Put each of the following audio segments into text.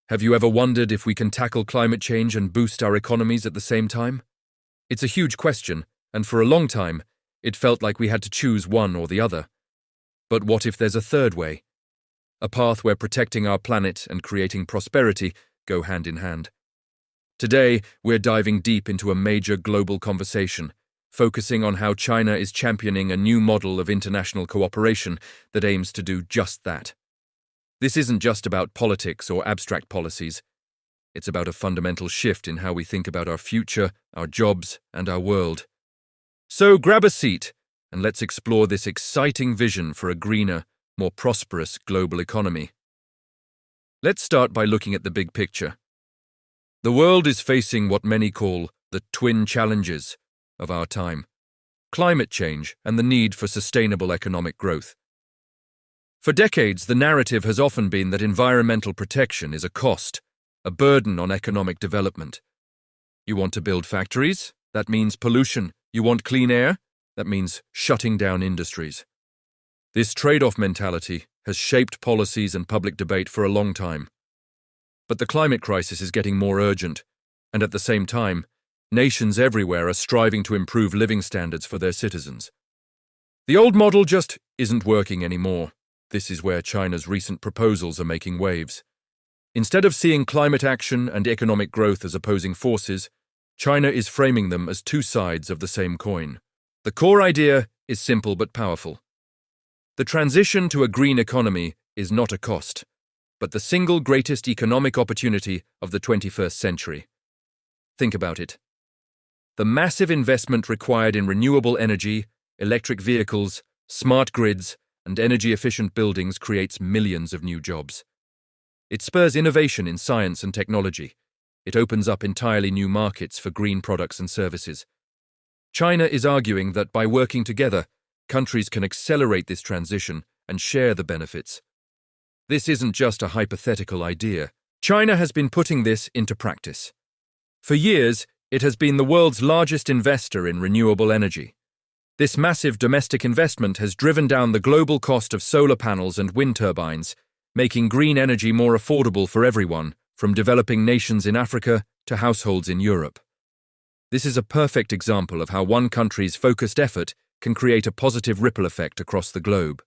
Have you ever wondered if we can tackle climate change and boost our economies at the same time? It's a huge question, and for a long time, it felt like we had to choose one or the other. But what if there's a third way? A path where protecting our planet and creating prosperity go hand in hand. Today, we're diving deep into a major global conversation, focusing on how China is championing a new model of international cooperation that aims to do just that. This isn't just about politics or abstract policies. It's about a fundamental shift in how we think about our future, our jobs, and our world. So grab a seat, and let's explore this exciting vision for a greener, more prosperous global economy. Let's start by looking at the big picture. The world is facing what many call the twin challenges of our time: climate change and the need for sustainable economic growth. For decades, the narrative has often been that environmental protection is a cost, a burden on economic development. You want to build factories? That means pollution. You want clean air? That means shutting down industries. This trade-off mentality has shaped policies and public debate for a long time. But the climate crisis is getting more urgent, and at the same time, nations everywhere are striving to improve living standards for their citizens. The old model just isn't working anymore. This is where China's recent proposals are making waves. Instead of seeing climate action and economic growth as opposing forces, China is framing them as two sides of the same coin. The core idea is simple but powerful. The transition to a green economy is not a cost, but the single greatest economic opportunity of the 21st century. Think about it. The massive investment required in renewable energy, electric vehicles, smart grids, and energy-efficient buildings creates millions of new jobs. It spurs innovation in science and technology. It opens up entirely new markets for green products and services. China is arguing that by working together, countries can accelerate this transition and share the benefits. This isn't just a hypothetical idea. China has been putting this into practice. For years, it has been the world's largest investor in renewable energy. This massive domestic investment has driven down the global cost of solar panels and wind turbines, making green energy more affordable for everyone, from developing nations in Africa to households in Europe. This is a perfect example of how one country's focused effort can create a positive ripple effect across the globe.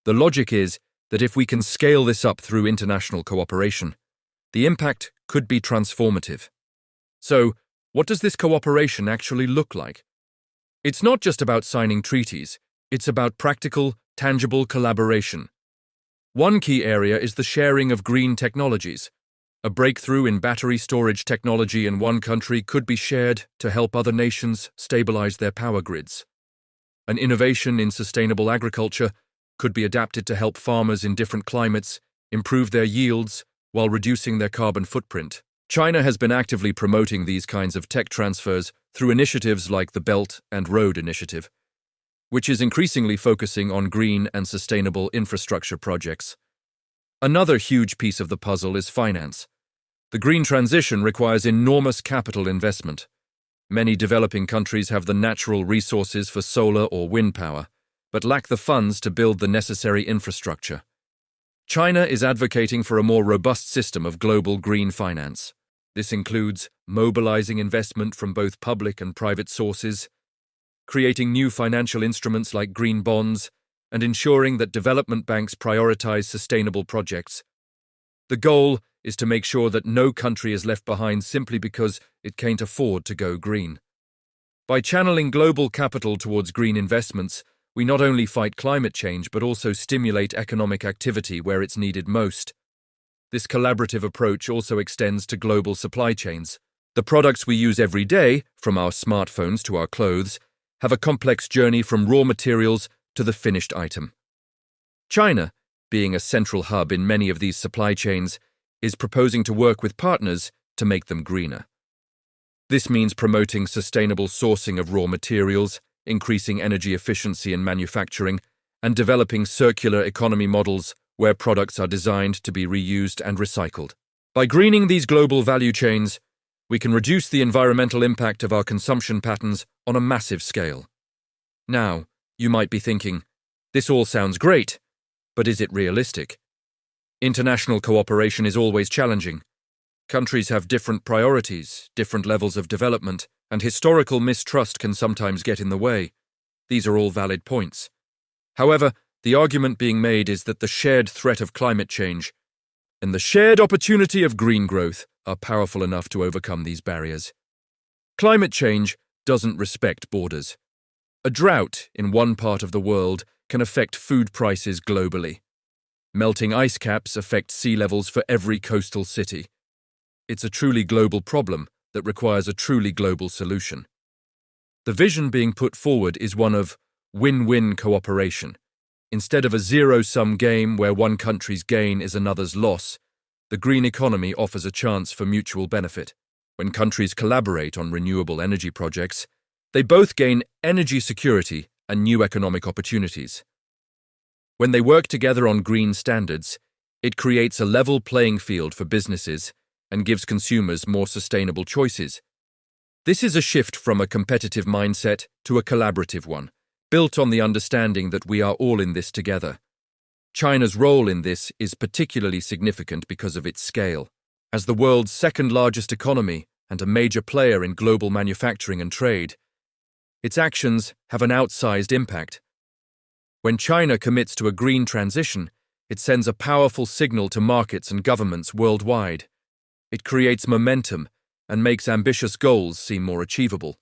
The logic is that if we can scale this up through international cooperation, the impact could be transformative. So, what does this cooperation actually look like? It's not just about signing treaties, it's about practical, tangible collaboration. One key area is the sharing of green technologies. A breakthrough in battery storage technology in one country could be shared to help other nations stabilize their power grids. An innovation in sustainable agriculture could be adapted to help farmers in different climates improve their yields while reducing their carbon footprint. China has been actively promoting these kinds of tech transfers through initiatives like the Belt and Road Initiative, which is increasingly focusing on green and sustainable infrastructure projects. Another huge piece of the puzzle is finance. The green transition requires enormous capital investment. Many developing countries have the natural resources for solar or wind power, but lack the funds to build the necessary infrastructure. China is advocating for a more robust system of global green finance. This includes mobilizing investment from both public and private sources, creating new financial instruments like green bonds, and ensuring that development banks prioritize sustainable projects. The goal is to make sure that no country is left behind simply because it can't afford to go green. By channeling global capital towards green investments, we not only fight climate change but also stimulate economic activity where it's needed most. This collaborative approach also extends to global supply chains. The products we use every day, from our smartphones to our clothes, have a complex journey from raw materials to the finished item. China, being a central hub in many of these supply chains, is proposing to work with partners to make them greener. This means promoting sustainable sourcing of raw materials, increasing energy efficiency in manufacturing, and developing circular economy models where products are designed to be reused and recycled. By greening these global value chains, we can reduce the environmental impact of our consumption patterns on a massive scale. Now, you might be thinking, this all sounds great, but is it realistic? International cooperation is always challenging. Countries have different priorities, different levels of development, and historical mistrust can sometimes get in the way. These are all valid points. However, the argument being made is that the shared threat of climate change and the shared opportunity of green growth are powerful enough to overcome these barriers. Climate change doesn't respect borders. A drought in one part of the world can affect food prices globally. Melting ice caps affect sea levels for every coastal city. It's a truly global problem that requires a truly global solution. The vision being put forward is one of win-win cooperation. Instead of a zero-sum game where one country's gain is another's loss, the green economy offers a chance for mutual benefit. When countries collaborate on renewable energy projects, they both gain energy security and new economic opportunities. When they work together on green standards, it creates a level playing field for businesses and gives consumers more sustainable choices. This is a shift from a competitive mindset to a collaborative one, built on the understanding that we are all in this together. China's role in this is particularly significant because of its scale. As the world's second-largest economy and a major player in global manufacturing and trade, its actions have an outsized impact. When China commits to a green transition, it sends a powerful signal to markets and governments worldwide. It creates momentum and makes ambitious goals seem more achievable.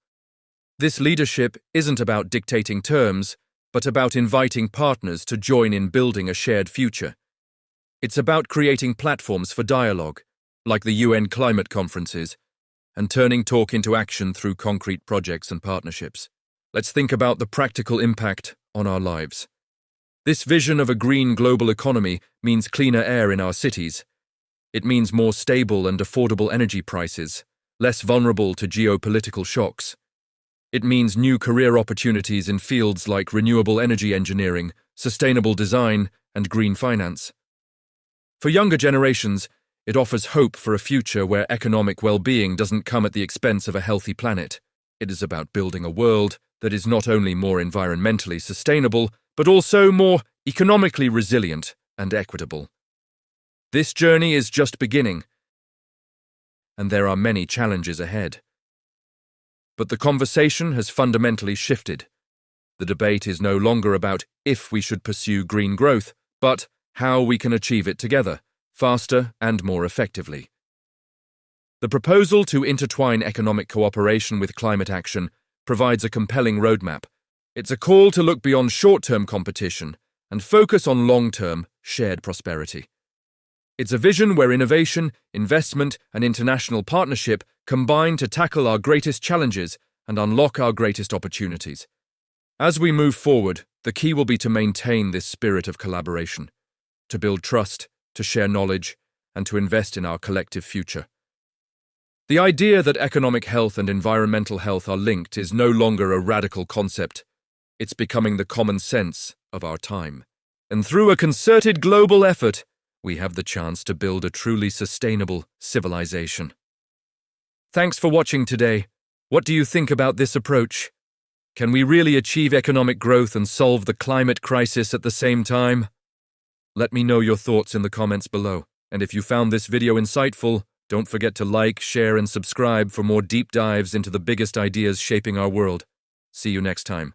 This leadership isn't about dictating terms, but about inviting partners to join in building a shared future. It's about creating platforms for dialogue, like the UN climate conferences, and turning talk into action through concrete projects and partnerships. Let's think about the practical impact on our lives. This vision of a green global economy means cleaner air in our cities. It means more stable and affordable energy prices, less vulnerable to geopolitical shocks. It means new career opportunities in fields like renewable energy engineering, sustainable design, and green finance. For younger generations, it offers hope for a future where economic well-being doesn't come at the expense of a healthy planet. It is about building a world that is not only more environmentally sustainable, but also more economically resilient and equitable. This journey is just beginning, and there are many challenges ahead. But the conversation has fundamentally shifted. The debate is no longer about if we should pursue green growth, but how we can achieve it together, faster and more effectively. The proposal to intertwine economic cooperation with climate action provides a compelling roadmap. It's a call to look beyond short-term competition and focus on long-term, shared prosperity. It's a vision where innovation, investment, and international partnership combine to tackle our greatest challenges and unlock our greatest opportunities. As we move forward, the key will be to maintain this spirit of collaboration, to build trust, to share knowledge, and to invest in our collective future. The idea that economic health and environmental health are linked is no longer a radical concept. It's becoming the common sense of our time. And through a concerted global effort, we have the chance to build a truly sustainable civilization. Thanks for watching today. What do you think about this approach? Can we really achieve economic growth and solve the climate crisis at the same time? Let me know your thoughts in the comments below. And if you found this video insightful, don't forget to like, share, and subscribe for more deep dives into the biggest ideas shaping our world. See you next time.